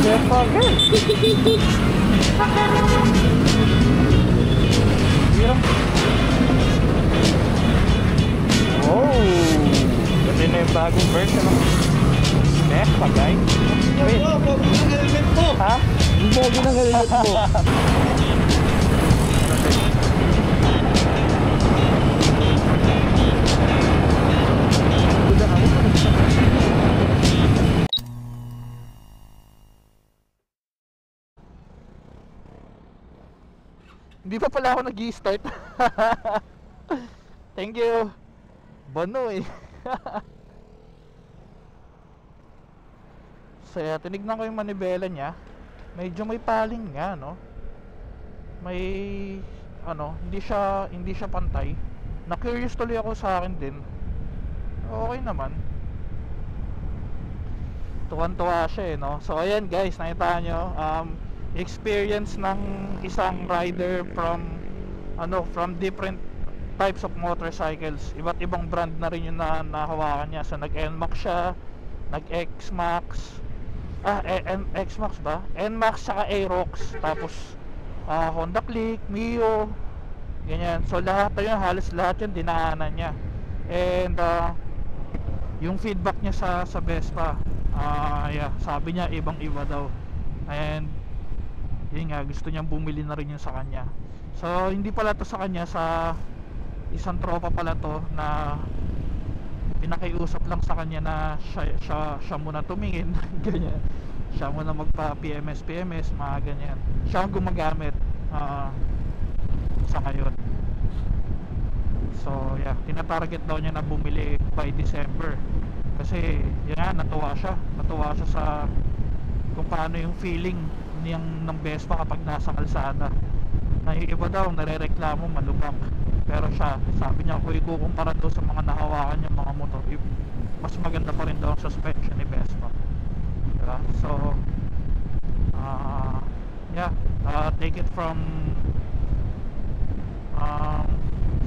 Vespa again. Yeah. Oh, kasi na yung bagong version ng Vespa, guys. Wait. Ha? Yung bogi ng helmet mo. Hindi pa pala ako nag-i-start. Thank you. Bano eh. So tinignan ko yung manibela niya. Medyo may paling nga, no? May hindi siya pantay. Na-curious tuloy ako sa akin din. Okay naman. Tuwan-tuwa siya eh, no? So ayan guys, nakita nyo experience ng isang rider from different types of motorcycles. Iba't ibang brand na rin yung nahawakan niya. So nag-NMAX siya, nag-XMAX, XMAX ba? NMAX saka Aerox, tapos Honda Click, Mio, ganyan. So lahat yun, halos lahat yun dinaanan niya. And yung feedback niya sa Vespa, sabi niya ibang iba daw. And yun nga, gusto niyang bumili na rin yun sa kanya. So hindi pala to sa kanya, sa isang tropa pala to na pinakiusap lang sa kanya na siya muna tumingin. Ganyan, siya muna magpa PMS mga ganyan. Siya ang gumagamit sa ngayon. So yeah, tinatarget daw niya na bumili by December. Kasi yun nga, natuwa siya sa kung paano yung feeling ng Vespa kapag nasa kalsada. Na yung iba daw narereklamo malubak, pero siya, sabi niya kung ikukumpara daw sa mga nahawakan yung mga motor, mas maganda pa rin daw ang suspension ni Vespa, diba? So take it from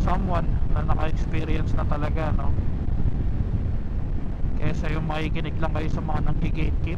someone na naka-experience na talaga, no? Kesa yung makikinig lang kayo sa mga nang-gatekeep.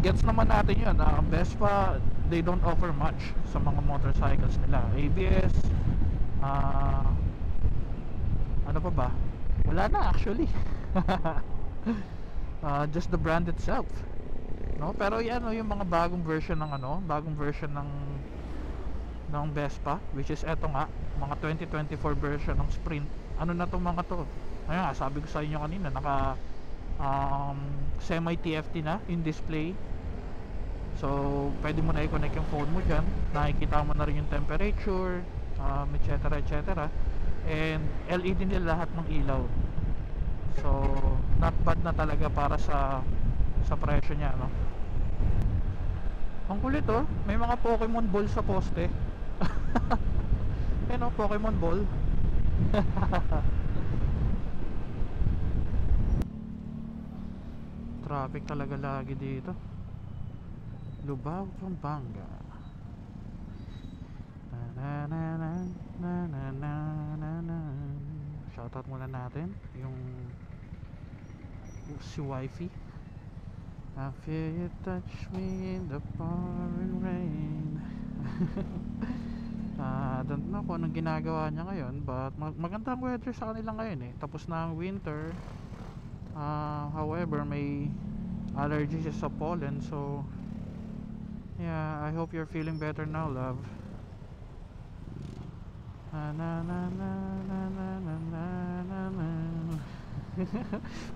Gets naman natin yun. Vespa, they don't offer much sa mga motorcycles nila. ABS, ano pa ba? Wala na actually. Just the brand itself, no? Pero yan, yung mga bagong version ng Vespa, which is eto nga, mga 2024 version ng Sprint. Ano na to mga to? Ayun nga, sabi ko sa inyo kanina, naka semi TFT na yung display. So pwede mo na i-connect yung phone mo dyan, nakikita mo na rin yung temperature, etc. And LED nila lahat ng ilaw. So not bad na talaga para sa presyo niya, no? Ang kulit, oh, may mga Pokemon ball sa poste. Ayun, oh, Pokemon ball. Traffic talaga lagi dito. Lubao, Pampanga. Shoutout muna natin yung si Wifey. I feel you touch me in the pouring rain. Don't know kung anong ginagawa niya ngayon, but magandang weather sa kanila ngayon eh. Tapos na ang winter. However, may allergies sa pollen, so yeah, I hope you're feeling better now, love.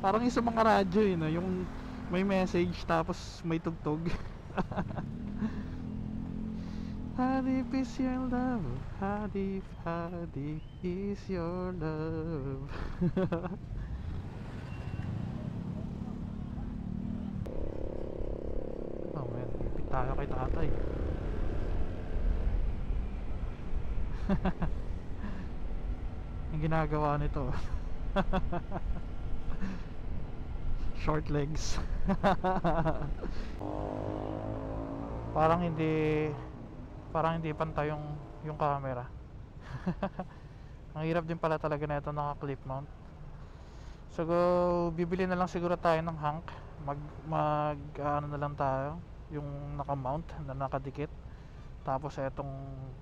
Parang yung sa mga radyo, no? Yung may message tapos may tugtog. How deep is your love? How deep is your love? Oh man, ipit tayo kay tatay. Yung ginagawa nito. Short legs. Parang hindi pantay yung camera. Ang hirap din pala talaga na ito, naka clip mount. So bibili na lang siguro tayo ng Hank. Ano na lang tayo, yung naka-mount na nakadikit. Tapos etong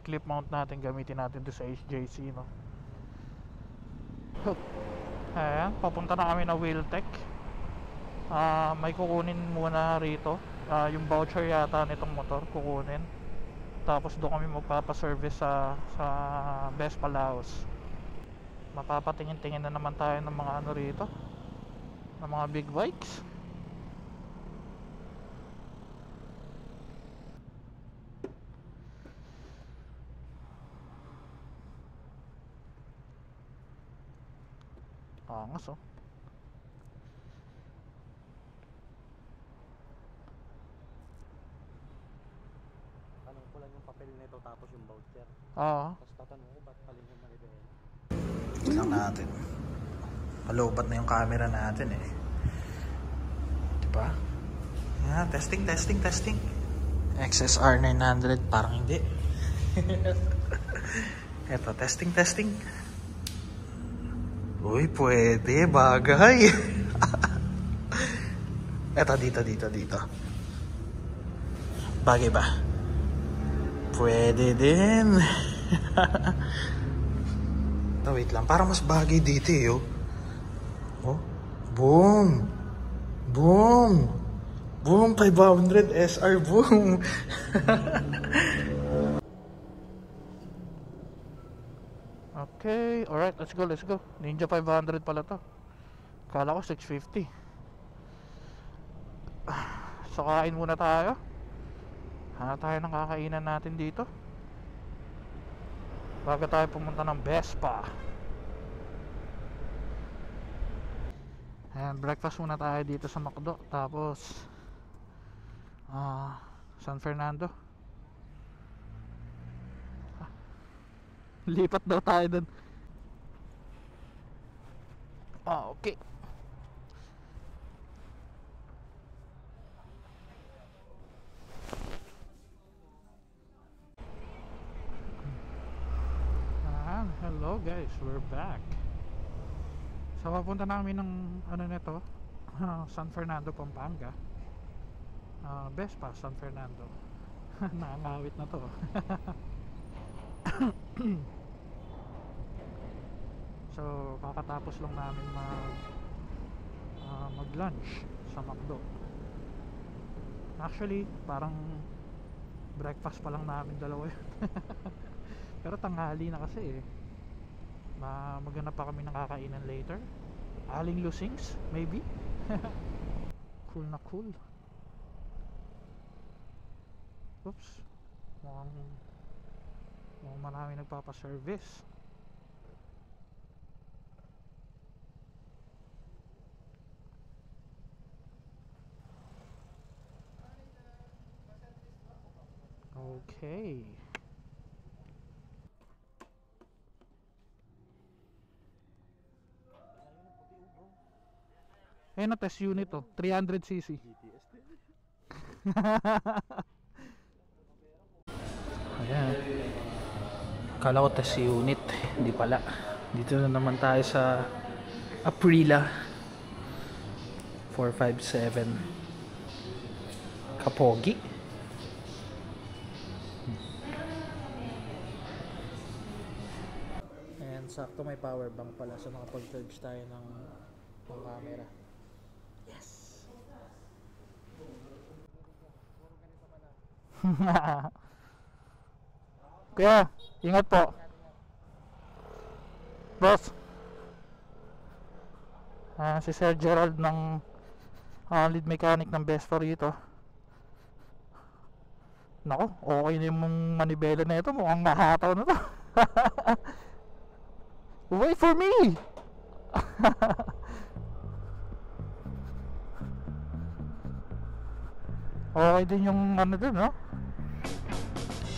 clip mount natin gamitin natin doon sa HJC, no. Ayan, papunta na kami na Wheeltech. May kukunin muna rito, yung voucher yata nitong motor kukunin. Tapos doon kami magpapaservice sa Best Palaos. Mapapatingin-tingin na naman tayo ng mga ano rito, ng mga big bikes. Angas, oh. Tanong ko lang yung papel nito tapos yung voucher. Oo. Tapos tatanong ko ba't palin yung manibela. Lang natin. Palobat na yung camera natin eh. Diba? Testing. XSR 900 parang hindi. Eto, testing. Uy, pwede, bagay. Eto, dito. Bagay ba? Pwede din. Wait lang, parang mas bagay dito eh, oh. Oh, boom, 500 SR, boom. Okay, alright, let's go. Ninja 500 pala to. Kala ko 650. So kain muna tayo. Hanap tayo ng kakainan natin dito bago tayo pumunta ng Vespa. Ayan, breakfast muna tayo dito sa McDo. Tapos San Fernando. Lipat daw tayo dun. Okay. Hello guys, we're back. So papunta namin ng ano nito, San Fernando, Pampanga. Vespa San Fernando. Nakangawit na to. So kakatapos lang namin mag lunch sa McDo. Actually parang breakfast pa lang namin dalawa yun. Pero tanghali na kasi eh. Maghanap pa kami ng kakainan later. Aling Lusings maybe. Cool na cool. Oops, mukhang marami nagpapaservice. Okay. Ayun na, test unit to, 300cc. Ayan. Kala ko test unit, hindi pala. Dito na naman tayo sa Aprilia 457 Kapogi. Ayan, sakto may power bank pala, so makapag-charge tayo ng camera. Yes. Kaya, ingat po. Boss. Si Sir Gerald ng lead mechanic ng Vespa rito. Nako, okay na yung manibela na ito. Mukhang nahataw na to. Wait for me. Okay din yung ano dun, no?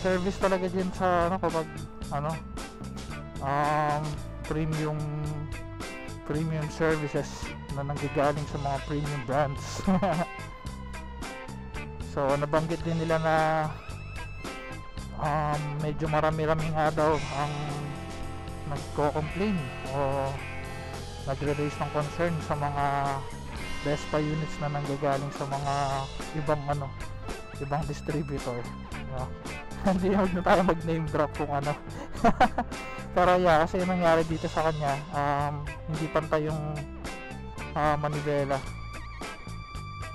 Service talaga din sa ano, kapag ano, premium services na nanggagaling sa mga premium brands. So nabanggit din nila na medyo marami-rami nga daw ang nagko-complain o nagre-raise ng concern sa mga Vespa units na nanggagaling sa mga ibang distributor, no? Hindi na tayo mag name drop kung ano. Pero yeah, kasi yung nangyari dito sa kanya, hindi pantay yung manibela.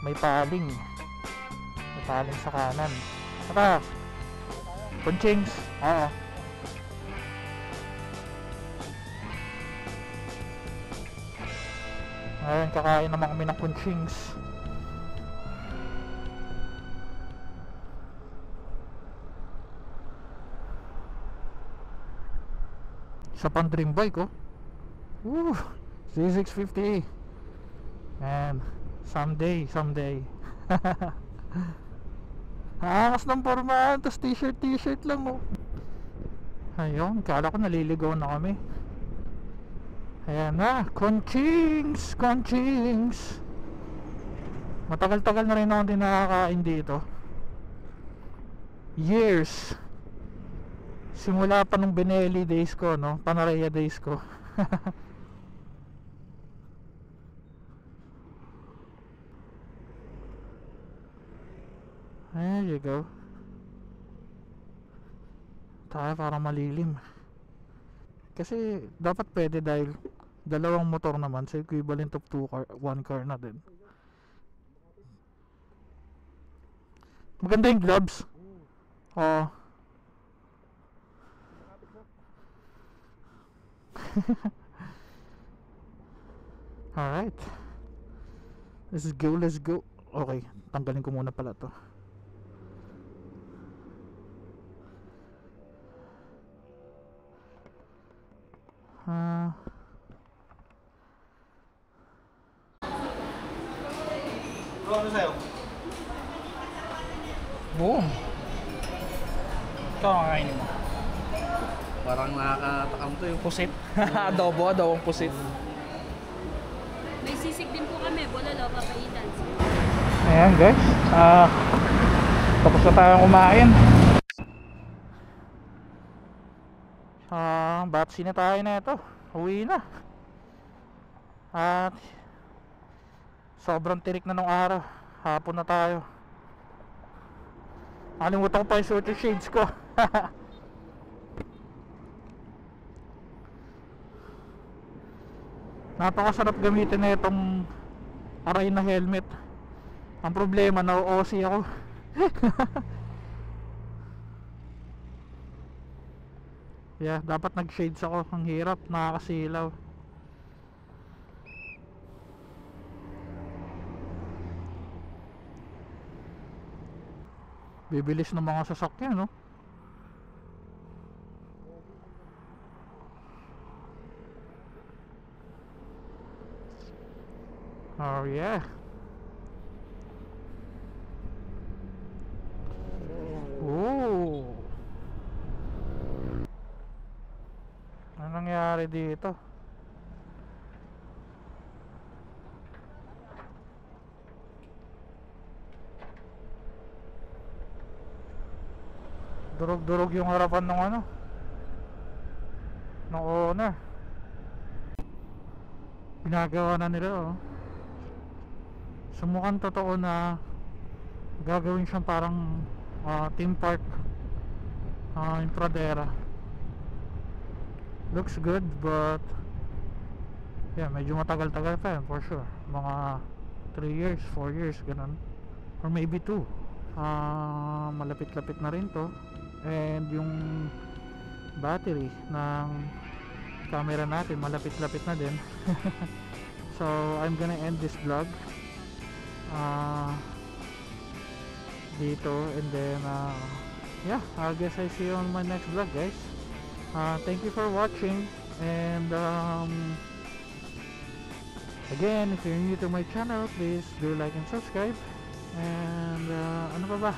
May paling sa kanan. Saka punchings. Oo. Ngayon kakain naman kami ng punchings. Sa pang dream bike, oh. Woo! C650. Man, someday. Angas ng forma, tas t-shirt lang, oh. Ayun, kala ko naliligaw na kami. Ayan na, Conchings. Matagal-tagal na rin ako din nakakain dito. Years. Simula pa nung Benelli days ko, no? Panarea days ko. There you go. Tayo para malilim. Kasi dapat pwede dahil dalawang motor naman, so equivalent of 1 car na din. Maganda yung gloves. Oo. Alright, let's go. Okay, tanggalin ko muna pala to. Ano sa'yo? Boom. Ikaw ang kakainin mo. Parang nakakatakam to yung Pusit. Adobong pusit. May sisig din po kami, bololo, papaitan. Ayan guys, tapos na tayong kumain. Batsi na tayo na ito. Uwi na. At sobrang tirik na nung araw. Hapon na tayo. Nakalimutan ko pa yung shorter shades ko. Napakasarap gamitin na itong aray na helmet. Ang problema, na-OC ako. Yeah, dapat nag-shades ako. Ang hirap, nakakasilaw. Bibilis ng mga sasakyan, no? Oh yeah. Oh. Ano nangyari dito? Durog-durog yung harapan ng ano, ng owner. Ginagawa na nila, oh. So mukhang totoo na gagawin siyang parang theme park in Pradera. Looks good, but yeah, medyo matagal-tagal pa yan for sure. Mga 3 years, 4 years, ganun. Or maybe 2. Malapit-lapit na rin to. And yung battery ng camera natin malapit-lapit na din. So I'm gonna end this vlog dito, and then yeah, I guess I see you on my next vlog, guys. Thank you for watching, and again, if you're new to my channel, please do like and subscribe. And ano pa ba?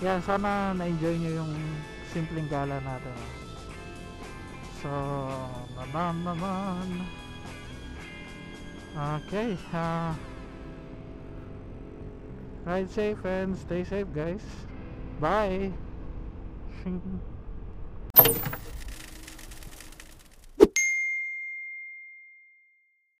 Yeah, sana na-enjoy nyo yung simpleng gala natin. So naman okay, ride safe and stay safe, guys. Bye.